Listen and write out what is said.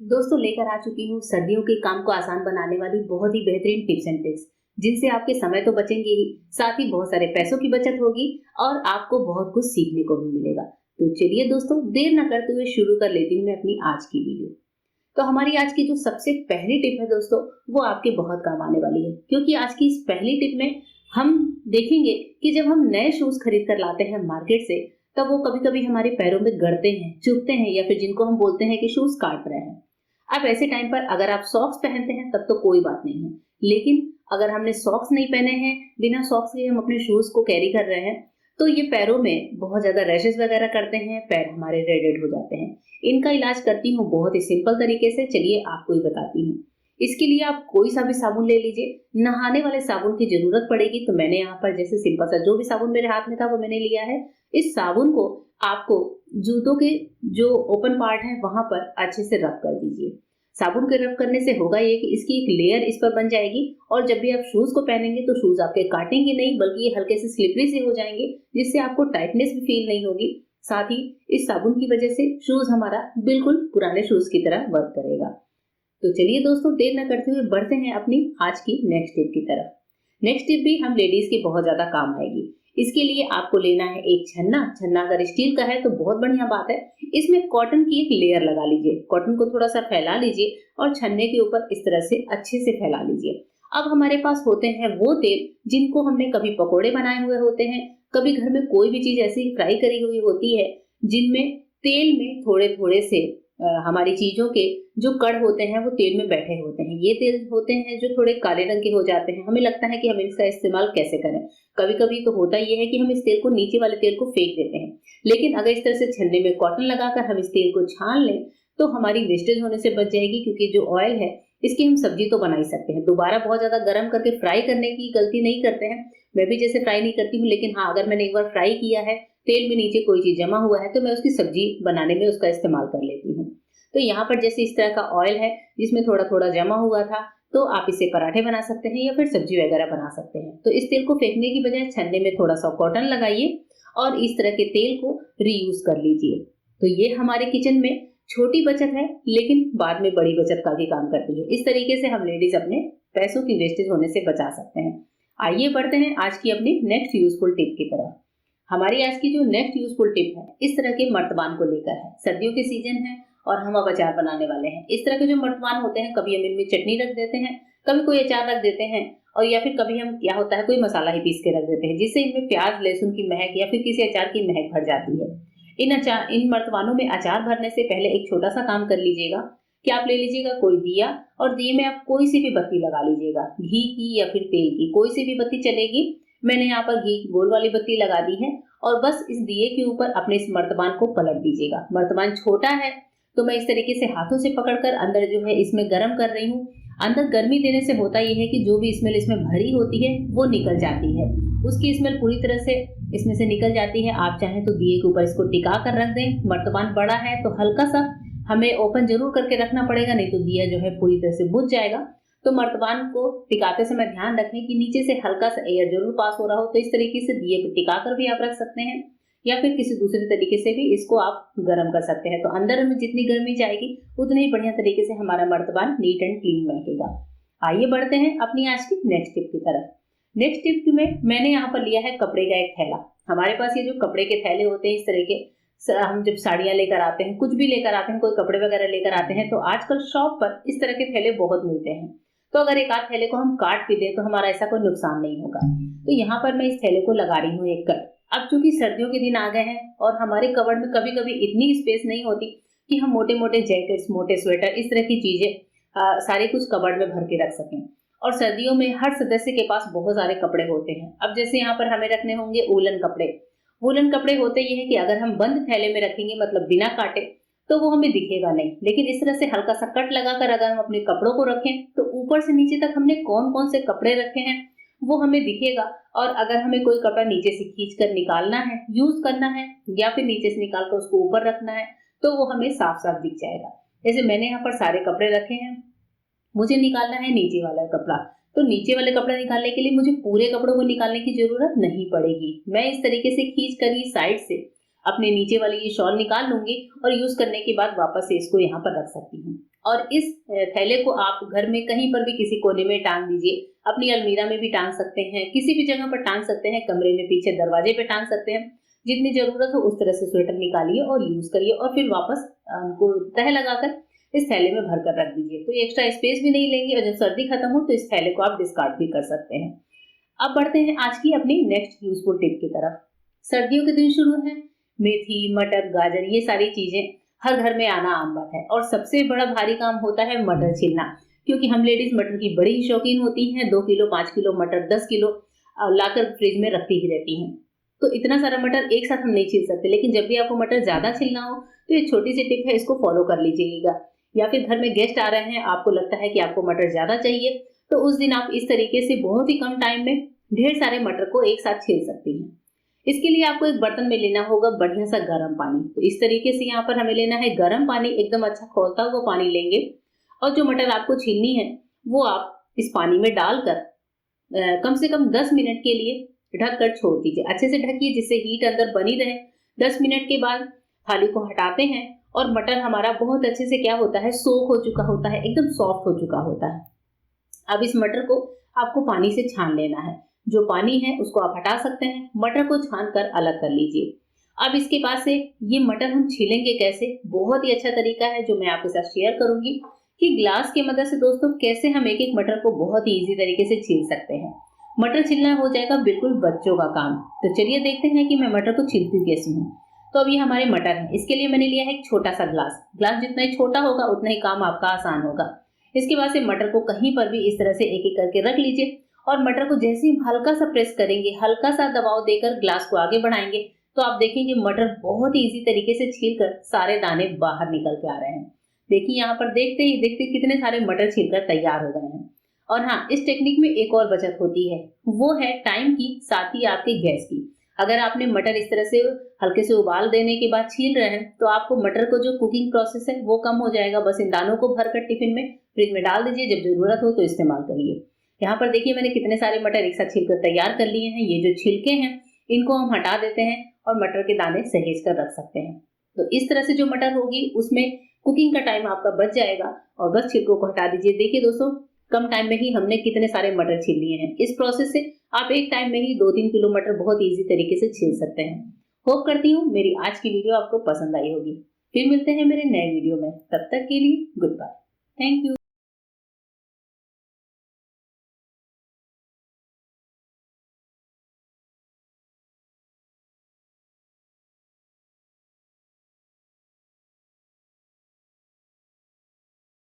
दोस्तों लेकर आ चुकी हूँ सर्दियों के काम को आसान बनाने वाली बहुत ही बेहतरीन टिप्स एंड ट्रिक्स जिनसे आपके समय तो बचेंगे ही, साथ ही बहुत सारे पैसों की बचत होगी और आपको बहुत कुछ सीखने को भी मिलेगा। तो चलिए दोस्तों, देर न करते हुए शुरू कर लेती हूँ मैं अपनी आज की वीडियो। तो हमारी आज की जो सबसे पहली टिप है दोस्तों, वो आपके बहुत काम आने वाली है, क्योंकि आज की इस पहली टिप में हम देखेंगे कि जब हम नए शूज खरीद कर लाते हैं मार्केट से, तब वो कभी कभी हमारे पैरों में गड़ते हैं, चुभते हैं, या फिर जिनको हम बोलते हैं कि शूज काट रहे हैं। अब ऐसे टाइम पर अगर आप सॉक्स पहनते हैं तब तो कोई बात नहीं है, लेकिन अगर हमने सॉक्स नहीं पहने हैं, बिना सॉक्स के हम अपने शूज को कैरी कर रहे हैं, तो ये पैरों में बहुत ज्यादा रैशेस वगैरह करते हैं, पैर हमारे रेडेड हो जाते हैं। इनका इलाज करती हूँ बहुत ही सिंपल तरीके से, चलिए आपको ही बताती हूँ। इसके लिए आप कोई सा भी साबुन ले लीजिए, नहाने वाले साबुन की जरूरत पड़ेगी, तो मैंने यहाँ पर जैसे सिंपल सा जो भी साबुन मेरे हाथ में था वो मैंने लिया है। इस साबुन को आपको जूतों के जो ओपन पार्ट है वहां पर अच्छे से रब कर दीजिए। साबुन के रब करने से होगा ये कि इसकी एक लेयर इस पर बन जाएगी, और जब भी आप शूज को पहनेंगे तो शूज आपके काटेंगे नहीं, बल्कि ये हल्के से स्लिपरी से हो जाएंगे, जिससे आपको टाइटनेस भी फील नहीं होगी। साथ ही इस साबुन की वजह से शूज हमारा बिल्कुल पुराने शूज की तरह वर्क करेगा। तो चलिए दोस्तों, देर न करते हुए बढ़ते हैं अपनी आज की नेक्स्ट टिप की तरफ। नेक्स्ट टिप भी हम लेडीज की बहुत ज्यादा काम आएगी। इसके लिए आपको लेना है एक छन्ना। छन्ना अगर स्टील का है तो बहुत बढ़िया बात है। इसमें कॉटन की एक लेयर लगा लीजिए, कॉटन को थोड़ा सा फैला लीजिए और छन्ने के ऊपर इस तरह से अच्छे से फैला लीजिए। अब हमारे पास होते हैं वो तेल जिनको हमने कभी पकोड़े बनाए हुए होते हैं, कभी घर में कोई भी चीज ऐसी फ्राई करी हुई होती है, जिनमें तेल में थोड़े थोड़े से हमारी चीजों के जो कण होते हैं वो तेल में बैठे होते हैं। ये तेल होते हैं जो थोड़े काले रंग के हो जाते हैं। हमें लगता है कि हम इसका इस्तेमाल कैसे करें। कभी कभी तो होता ये है कि हम इस तेल को, नीचे वाले तेल को फेंक देते हैं, लेकिन अगर इस तरह से छन्ने में कॉटन लगाकर हम इस तेल को छान लें तो हमारी वेस्टेज होने से बच जाएगी, क्योंकि जो ऑयल है इसकी हम सब्जी तो बना ही सकते हैं। दोबारा बहुत ज्यादा गर्म करके फ्राई करने की गलती नहीं करते हैं। मैं भी जैसे फ्राई नहीं करती हूँ, लेकिन हाँ, अगर मैंने एक बार फ्राई किया है, तेल में नीचे कोई चीज जमा हुआ है, तो मैं उसकी सब्जी बनाने में उसका इस्तेमाल कर लेती हूँ। तो यहाँ पर जैसे इस तरह का ऑयल है जिसमें थोड़ा थोड़ा जमा हुआ था, तो आप इसे पराठे बना सकते हैं या फिर सब्जी वगैरह बना सकते हैं। तो इस तेल को फेंकने की बजाय छन्ने में थोड़ा सा कॉटन लगाइए और इस तरह के तेल को रीयूज कर लीजिए। तो ये हमारे किचन में छोटी बचत है, लेकिन बाद में बड़ी बचत का भी काम करती है। इस तरीके से हम लेडीज अपने पैसों की वेस्टेज होने से बचा सकते हैं। आइए बढ़ते हैं आज की अपनी नेक्स्ट यूजफुल टिप की तरफ। हमारी आज की जो नेक्स्ट यूजफुल टिप है, इस तरह के मर्तबान को लेकर है। सर्दियों के सीजन है और हम अब अचार बनाने वाले हैं। इस तरह के जो मर्तबान होते हैं, कभी हम इनमें चटनी रख देते हैं, कभी कोई अचार रख देते हैं, और या फिर कभी हम, क्या होता है, कोई मसाला ही पीस के रख देते हैं, जिससे इनमें प्याज लहसुन की महक या फिर किसी अचार की महक भर जाती है। इन मर्तबानों में अचार भरने से पहले एक छोटा सा काम कर लीजिएगा कि आप ले लीजिएगा कोई दिया, और दिए में आप कोई सी भी बत्ती लगा लीजिएगा, घी की या फिर तेल की, कोई सी भी बत्ती चलेगी। मैंने यहाँ पर घी की गोल वाली बत्ती लगा दी है, और बस इस दिए के ऊपर अपने इस मर्तबान को पलट दीजिएगा। मर्तबान छोटा है तो मैं इस तरीके से हाथों से पकड़कर अंदर जो है इसमें गर्म कर रही हूँ। अंदर गर्मी देने से होता यह है कि जो भी स्मेल इसमें भरी होती है वो निकल जाती है, उसकी स्मेल पूरी तरह से इसमें से निकल जाती है। आप चाहें तो दिए के ऊपर इसको टिका कर रख दें। मर्तबान बड़ा है तो हल्का सा हमें ओपन जरूर करके रखना पड़ेगा, नहीं तो दिया जो है पूरी तरह से बुझ जाएगा। तो मर्तबान को टिकाते समय ध्यान रखें कि नीचे से हल्का सा एयर जरूर पास हो रहा हो। तो इस तरीके से दिए पे टिका कर भी आप रख सकते हैं, या फिर किसी दूसरे तरीके से भी इसको आप गर्म कर सकते हैं। तो अंदर में जितनी गर्मी जाएगी उतनी ही बढ़िया तरीके से हमारा मर्तबान नीट एंड क्लीन महकेगा। आइए बढ़ते हैं अपनी आज की नेक्स्ट टिप की तरफ। नेक्स्ट टिप में मैंने यहाँ पर लिया है कपड़े का एक थैला। हमारे पास ये जो कपड़े के थैले होते हैं, इस तरह के, हम जब साड़ियां लेकर आते हैं, कुछ भी लेकर आते हैं, कोई कपड़े वगैरह लेकर आते हैं, तो आजकल शॉप पर इस तरह के थैले बहुत मिलते हैं। तो अगर एक आध थैले को हम काट भी दें तो हमारा ऐसा कोई नुकसान नहीं होगा। तो यहाँ पर मैं इस थैले को लगा रही हूँ एक कट। अब चूंकि सर्दियों के दिन आ गए हैं और हमारे कबर्ड में कभी कभी इतनी स्पेस नहीं होती कि हम मोटे मोटे जैकेट्स, मोटे स्वेटर, इस तरह की चीजें सारे कुछ कबर्ड में भर के रख सकें। और सर्दियों में हर सदस्य के पास बहुत सारे कपड़े होते हैं। अब जैसे यहाँ पर हमें रखने होंगे वूलन कपड़े। वूलन कपड़े होते ये है कि अगर हम बंद थैले में रखेंगे, मतलब बिना काटे, तो वो हमें दिखेगा नहीं, लेकिन इस तरह से हल्का सा कट लगाकर अगर हम अपने कपड़ों को रखें तो ऊपर से नीचे तक हमने कौन कौन से कपड़े रखे हैं वो हमें दिखेगा। और अगर हमें कोई कपड़ा नीचे से खींच कर निकालना है, यूज करना है, या फिर नीचे से निकाल कर उसको ऊपर रखना है, तो वो हमें साफ साफ दिख जाएगा। जैसे मैंने यहाँ पर सारे कपड़े रखे हैं, मुझे निकालना है नीचे वाला कपड़ा, तो नीचे वाले कपड़े निकालने के लिए मुझे पूरे कपड़ों को निकालने की जरूरत नहीं पड़ेगी। मैं इस तरीके से खींच कर ही साइड से अपने नीचे वाली ये शॉल निकाल लूंगी और यूज करने के बाद वापस से इसको यहाँ पर रख सकती हूँ। और इस थैले को आप घर में कहीं पर भी किसी कोने में टांग दीजिए, अपनी अलमीरा में भी टांग सकते हैं, किसी भी जगह पर टांग सकते हैं, कमरे में पीछे दरवाजे पे टांग सकते हैं। जितनी जरूरत हो उस तरह से स्वेटर निकालिए और यूज करिए और फिर वापस उनको तह लगाकर इस थैले में भर कर रख दीजिए, तो एक्स्ट्रा स्पेस भी नहीं लेंगे और जब सर्दी खत्म हो तो इस थैले को आप डिस्कार्ड भी कर सकते हैं। अब बढ़ते हैं आज की अपनी नेक्स्ट यूजफुल टिप की तरफ। सर्दियों के दिन शुरू हैं, मेथी, मटर, गाजर ये सारी चीजें हर घर में आना आम बात है और सबसे बड़ा भारी काम होता है मटर छीलना, क्योंकि हम लेडीज मटर की बड़ी ही शौकीन होती हैं। 2 किलो, 5 किलो मटर, 10 किलो लाकर फ्रिज में रखती ही रहती हैं। तो इतना सारा मटर एक साथ हम नहीं छील सकते, लेकिन जब भी आपको मटर ज्यादा छीलना हो तो ये छोटी सी टिप है, इसको फॉलो कर लीजिएगा। या फिर घर में गेस्ट आ रहे हैं, आपको लगता है कि आपको मटर ज्यादा चाहिए, तो उस दिन आप इस तरीके से बहुत ही कम टाइम में ढेर सारे मटर को एक साथ छील सकती हैं। इसके लिए आपको एक बर्तन में लेना होगा बढ़िया सा गर्म पानी। तो इस तरीके से यहाँ पर हमें लेना है गर्म पानी, एकदम अच्छा खौलता हुआ पानी लेंगे और जो मटर आपको छीलनी है वो आप इस पानी में डालकर कम से कम 10 मिनट के लिए ढक कर छोड़ दीजिए। अच्छे से ढकिए जिससे हीट अंदर बनी रहे। 10 मिनट के बाद थाली को हटाते हैं और मटर हमारा बहुत अच्छे से क्या होता है, सोख हो चुका होता है, एकदम सॉफ्ट हो चुका होता है। अब इस मटर को आपको पानी से छान लेना है। जो पानी है उसको आप हटा सकते हैं, मटर को छान कर अलग कर लीजिए। अब इसके बाद से ये मटर हम छीलेंगे कैसे, बहुत ही अच्छा तरीका है जो मैं आपके साथ शेयर करूंगी कि ग्लास की मदद से दोस्तों कैसे हम एक एक मटर को बहुत ही इजी तरीके से छील सकते हैं। मटर छीलना हो जाएगा बिल्कुल बच्चों का काम। तो चलिए देखते हैं कि मैं मटर को छीलती कैसे हूँ। तो अभी हमारे मटर है, इसके लिए मैंने लिया है एक छोटा सा ग्लास। ग्लास जितना ही छोटा होगा उतना ही काम आपका आसान होगा। इसके बाद से मटर को कहीं पर भी इस तरह से एक एक करके रख लीजिए और मटर को जैसे ही हल्का सा प्रेस करेंगे, हल्का सा दबाव देकर ग्लास को आगे बढ़ाएंगे, तो आप देखेंगे मटर बहुत ही इजी तरीके से छीलकर सारे दाने बाहर निकल के आ रहे हैं। देखिए यहाँ पर देखते ही देखते कितने सारे मटर छीलकर तैयार हो गए हैं। और हाँ, इस टेक्निक में एक और बचत होती है, वो है टाइम की, साथ ही आपके गैस की। अगर आपने मटर इस तरह से हल्के से उबाल देने के बाद छील रहे हैं तो आपको मटर को जो कुकिंग प्रोसेस है वो कम हो जाएगा। बस इन दानों को भरकर टिफिन में फ्रिज में डाल दीजिए, जब जरूरत हो तो इस्तेमाल करिए। यहाँ पर देखिए मैंने कितने सारे मटर एक साथ छीलकर तैयार कर लिए हैं। ये जो छिलके हैं इनको हम हटा देते हैं और मटर के दाने सहेज कर रख सकते हैं। तो इस तरह से जो मटर होगी उसमें कुकिंग का टाइम आपका बच जाएगा और बस छिलकों को हटा दीजिए। देखिए दोस्तों, कम टाइम में ही हमने कितने सारे मटर छील लिए हैं। इस प्रोसेस से आप एक टाइम में ही 2-3 किलो मटर बहुत ईजी तरीके से छील सकते हैं। होप करती हूँ मेरी आज की वीडियो आपको पसंद आई होगी। फिर मिलते हैं मेरे नए वीडियो में, तब तक के लिए गुड बाय। Thank you.